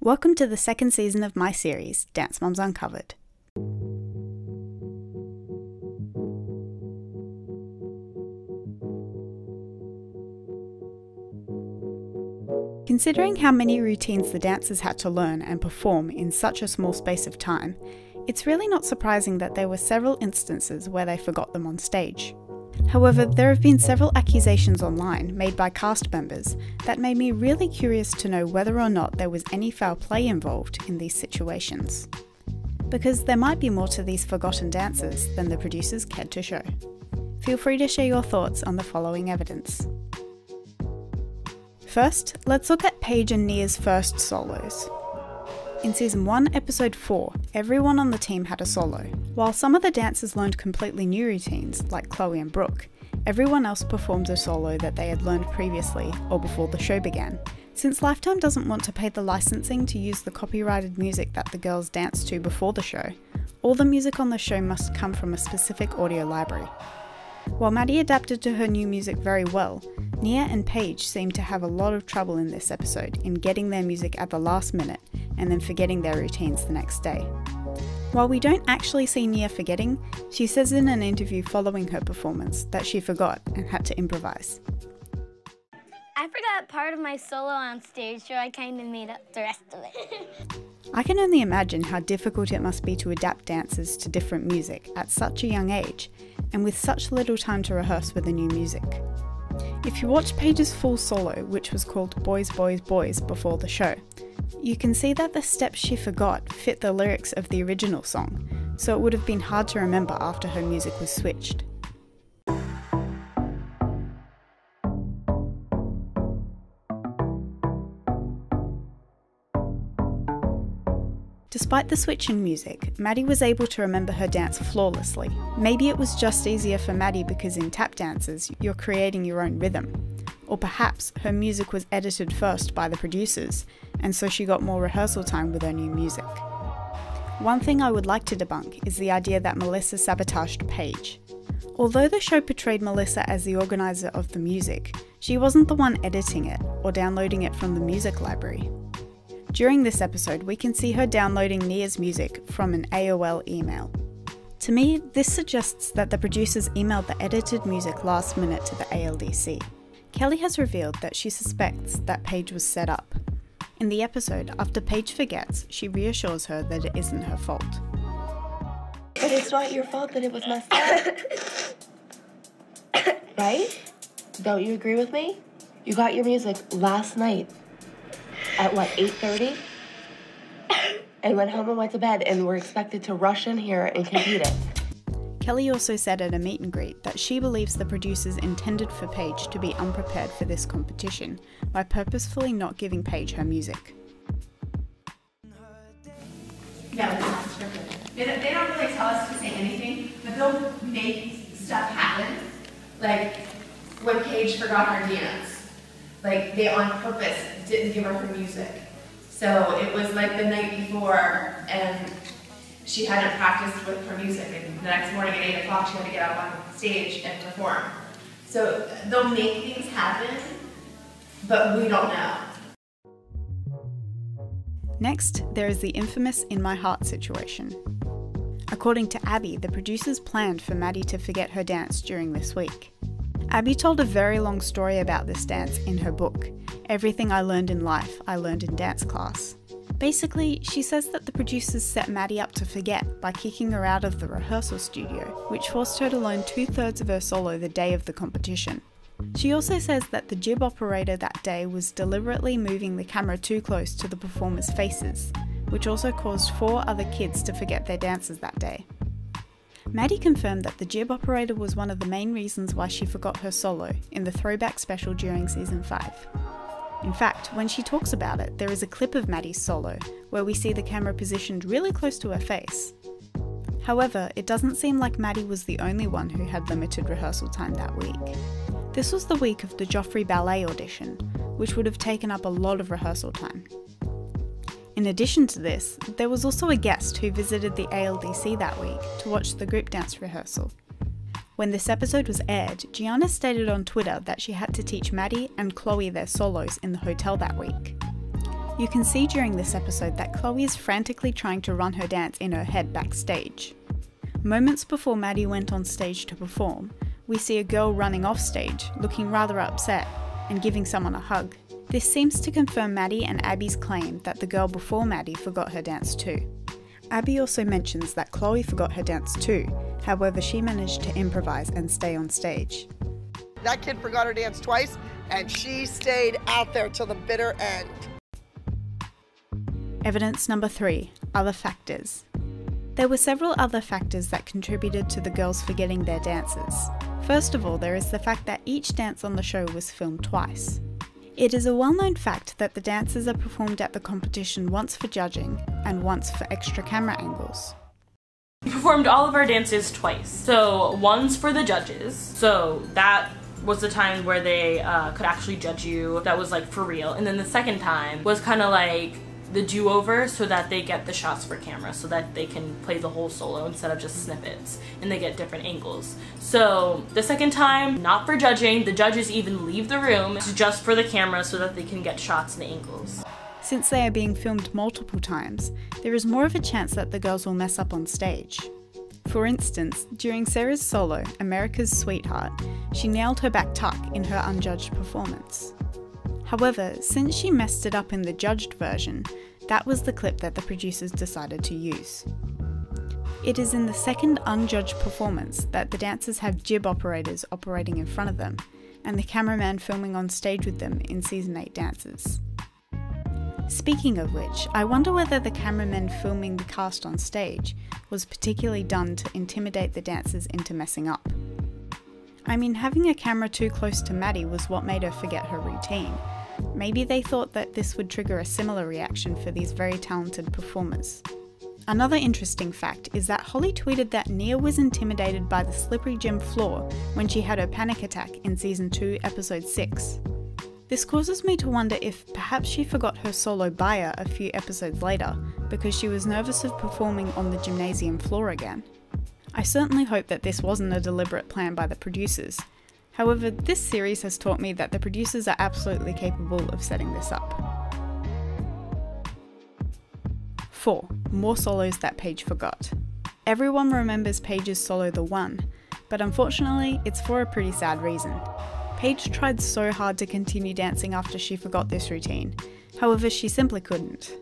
Welcome to the second season of my series, Dance Moms Uncovered. Considering how many routines the dancers had to learn and perform in such a small space of time, it's really not surprising that there were several instances where they forgot them on stage. However, there have been several accusations online made by cast members that made me really curious to know whether or not there was any foul play involved in these situations. Because there might be more to these forgotten dances than the producers cared to show. Feel free to share your thoughts on the following evidence. First, let's look at Paige and Nia's first solos. In Season 1, Episode 4, everyone on the team had a solo. While some of the dancers learned completely new routines, like Chloe and Brooke, everyone else performed a solo that they had learned previously or before the show began. Since Lifetime doesn't want to pay the licensing to use the copyrighted music that the girls danced to before the show, all the music on the show must come from a specific audio library. While Maddie adapted to her new music very well, Nia and Paige seemed to have a lot of trouble in this episode in getting their music at the last minute and then forgetting their routines the next day. While we don't actually see Nia forgetting, she says in an interview following her performance that she forgot and had to improvise. I forgot part of my solo on stage, so I kind of made up the rest of it. I can only imagine how difficult it must be to adapt dances to different music at such a young age, and with such little time to rehearse with the new music. If you watch Paige's full solo, which was called Boys, Boys, Boys before the show, you can see that the steps she forgot fit the lyrics of the original song, so it would have been hard to remember after her music was switched. Despite the switch in music, Maddie was able to remember her dance flawlessly. Maybe it was just easier for Maddie because in tap dances, you're creating your own rhythm. Or perhaps her music was edited first by the producers, and so she got more rehearsal time with her new music. One thing I would like to debunk is the idea that Melissa sabotaged Paige. Although the show portrayed Melissa as the organizer of the music, she wasn't the one editing it or downloading it from the music library. During this episode, we can see her downloading Nia's music from an AOL email. To me, this suggests that the producers emailed the edited music last minute to the ALDC. Kelly has revealed that she suspects that Paige was set up. In the episode, after Paige forgets, she reassures her that it isn't her fault. But it's not your fault that it was messed up. Right? Don't you agree with me? You got your music last night. At what, 8:30? And went home and went to bed and were expected to rush in here and compete it. Kelly also said at a meet and greet that she believes the producers intended for Paige to be unprepared for this competition by purposefully not giving Paige her music. Yeah, it's not scripted. They don't really tell us to say anything, but they'll make stuff happen. Like when Paige forgot her dance. Like, they on purpose didn't give her her music. So it was like the night before, and she hadn't practiced with her music, and the next morning at 8 o'clock she had to get up on stage and perform. So they'll make things happen, but we don't know. Next, there is the infamous In My Heart situation. According to Abby, the producers planned for Maddie to forget her dance during this week. Abby told a very long story about this dance in her book, Everything I Learned in Life, I Learned in Dance Class. Basically, she says that the producers set Maddie up to forget by kicking her out of the rehearsal studio, which forced her to learn 2/3 of her solo the day of the competition. She also says that the jib operator that day was deliberately moving the camera too close to the performers' faces, which also caused 4 other kids to forget their dances that day. Maddie confirmed that the jib operator was one of the main reasons why she forgot her solo in the throwback special during Season 5. In fact, when she talks about it, there is a clip of Maddie's solo where we see the camera positioned really close to her face. However, it doesn't seem like Maddie was the only one who had limited rehearsal time that week. This was the week of the Joffrey Ballet audition, which would have taken up a lot of rehearsal time. In addition to this, there was also a guest who visited the ALDC that week to watch the group dance rehearsal. When this episode was aired, Gianna stated on Twitter that she had to teach Maddie and Chloe their solos in the hotel that week. You can see during this episode that Chloe is frantically trying to run her dance in her head backstage. Moments before Maddie went on stage to perform, we see a girl running off stage, looking rather upset, and giving someone a hug. This seems to confirm Maddie and Abby's claim that the girl before Maddie forgot her dance too. Abby also mentions that Chloe forgot her dance too, however she managed to improvise and stay on stage. That kid forgot her dance twice, and she stayed out there till the bitter end. Evidence number 3, other factors. There were several other factors that contributed to the girls forgetting their dances. First of all, there is the fact that each dance on the show was filmed twice. It is a well-known fact that the dances are performed at the competition once for judging and once for extra camera angles. We performed all of our dances twice. So once for the judges, so that was the time where they could actually judge you, that was like for real. And then the second time was kind of like the do-over, so that they get the shots for camera, so that they can play the whole solo instead of just snippets, and they get different angles. So the second time, not for judging, the judges even leave the room, it's just for the camera so that they can get shots and angles. Since they are being filmed multiple times, there is more of a chance that the girls will mess up on stage. For instance, during Sarah's solo, America's Sweetheart, she nailed her back tuck in her unjudged performance. However, since she messed it up in the judged version, that was the clip that the producers decided to use. It is in the second unjudged performance that the dancers have jib operators operating in front of them, and the cameraman filming on stage with them in Season 8 dances. Speaking of which, I wonder whether the cameraman filming the cast on stage was particularly done to intimidate the dancers into messing up. I mean, having a camera too close to Maddie was what made her forget her routine. Maybe they thought that this would trigger a similar reaction for these very talented performers. Another interesting fact is that Holly tweeted that Nia was intimidated by the slippery gym floor when she had her panic attack in Season 2, Episode 6. This causes me to wonder if perhaps she forgot her solo Baya a few episodes later because she was nervous of performing on the gymnasium floor again. I certainly hope that this wasn't a deliberate plan by the producers. However, this series has taught me that the producers are absolutely capable of setting this up. 4. More solos that Paige forgot. Everyone remembers Paige's solo The One, but unfortunately it's for a pretty sad reason. Paige tried so hard to continue dancing after she forgot this routine, however she simply couldn't.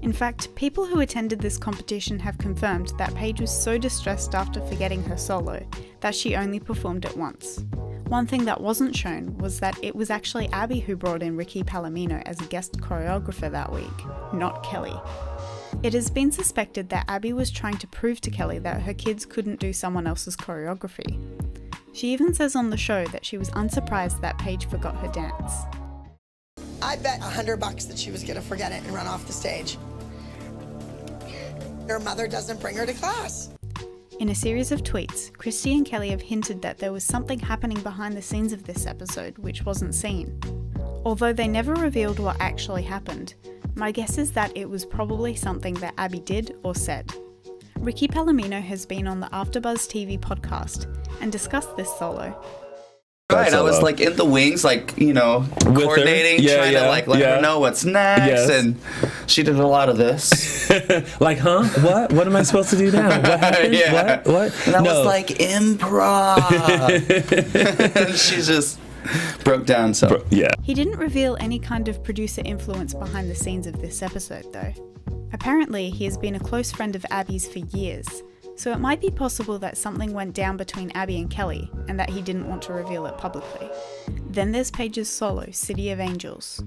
In fact, people who attended this competition have confirmed that Paige was so distressed after forgetting her solo that she only performed it once. One thing that wasn't shown was that it was actually Abby who brought in Ricky Palomino as a guest choreographer that week, not Kelly. It has been suspected that Abby was trying to prove to Kelly that her kids couldn't do someone else's choreography. She even says on the show that she was unsurprised that Paige forgot her dance. I bet $100 that she was gonna forget it and run off the stage. Her mother doesn't bring her to class. In a series of tweets, Christy and Kelly have hinted that there was something happening behind the scenes of this episode which wasn't seen. Although they never revealed what actually happened, my guess is that it was probably something that Abby did or said. Ricky Palomino has been on the Afterbuzz TV podcast and discussed this solo. Right, I was like in the wings, like, you know, coordinating, trying to like let her know what's next, and she did a lot of this. Like, huh? What? What am I supposed to do now? What happened? What? And I was like, improv. And she just broke down, so. He didn't reveal any kind of producer influence behind the scenes of this episode, though. Apparently, he has been a close friend of Abby's for years, so it might be possible that something went down between Abby and Kelly, and that he didn't want to reveal it publicly. Then there's Paige's solo, City of Angels.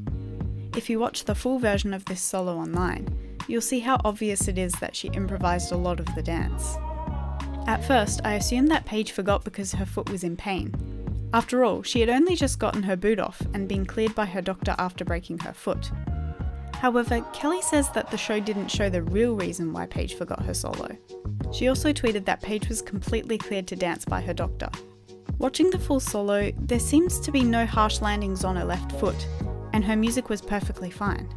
If you watch the full version of this solo online, you'll see how obvious it is that she improvised a lot of the dance. At first, I assumed that Paige forgot because her foot was in pain. After all, she had only just gotten her boot off and been cleared by her doctor after breaking her foot. However, Kelly says that the show didn't show the real reason why Paige forgot her solo. She also tweeted that Paige was completely cleared to dance by her doctor. Watching the full solo, there seems to be no harsh landings on her left foot, and her music was perfectly fine.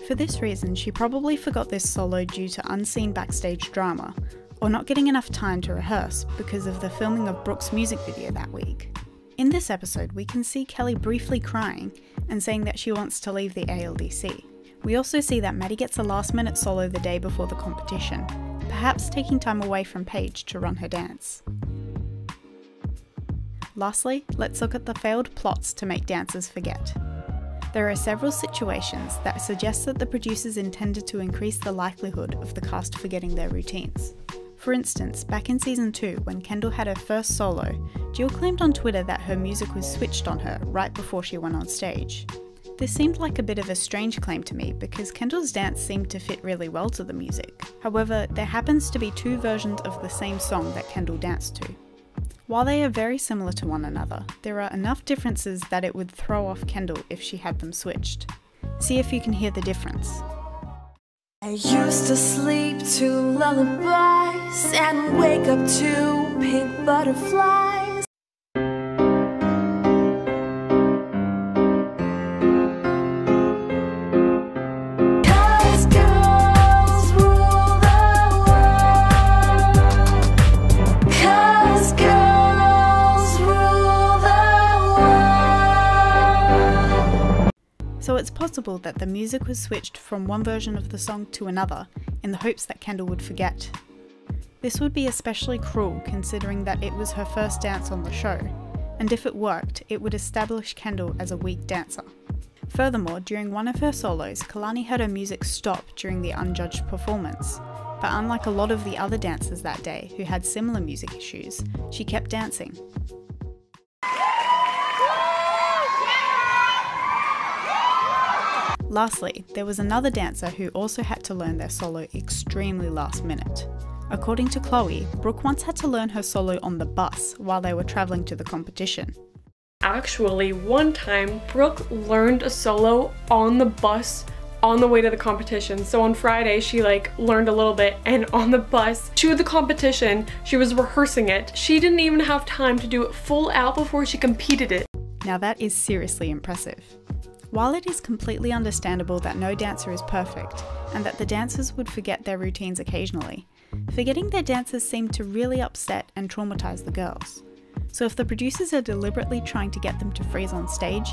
For this reason, she probably forgot this solo due to unseen backstage drama, or not getting enough time to rehearse because of the filming of Brooke's music video that week. In this episode, we can see Kelly briefly crying and saying that she wants to leave the ALDC. We also see that Maddie gets a last-minute solo the day before the competition, perhaps taking time away from Paige to run her dance. Lastly, let's look at the failed plots to make dancers forget. There are several situations that suggest that the producers intended to increase the likelihood of the cast forgetting their routines. For instance, back in season 2, when Kendall had her first solo, Jill claimed on Twitter that her music was switched on her right before she went on stage. This seemed like a bit of a strange claim to me because Kendall's dance seemed to fit really well to the music. However, there happens to be 2 versions of the same song that Kendall danced to. While they are very similar to one another, there are enough differences that it would throw off Kendall if she had them switched. See if you can hear the difference. I used to sleep to lullabies and wake up to pink butterflies. So it's possible that the music was switched from one version of the song to another in the hopes that Kendall would forget. This would be especially cruel considering that it was her first dance on the show, and if it worked, it would establish Kendall as a weak dancer. Furthermore, during one of her solos, Kalani had her music stop during the unjudged performance, but unlike a lot of the other dancers that day who had similar music issues, she kept dancing. Lastly, there was another dancer who also had to learn their solo extremely last minute. According to Chloe, Brooke once had to learn her solo on the bus while they were traveling to the competition. Actually, one time, Brooke learned a solo on the bus on the way to the competition. So on Friday, she learned a little bit, and on the bus to the competition, she was rehearsing it. She didn't even have time to do it full out before she competed it. Now that is seriously impressive. While it is completely understandable that no dancer is perfect, and that the dancers would forget their routines occasionally, forgetting their dances seemed to really upset and traumatize the girls. So if the producers are deliberately trying to get them to freeze on stage,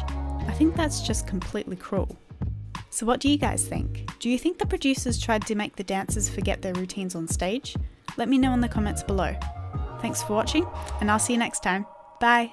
I think that's just completely cruel. So what do you guys think? Do you think the producers tried to make the dancers forget their routines on stage? Let me know in the comments below. Thanks for watching, and I'll see you next time. Bye!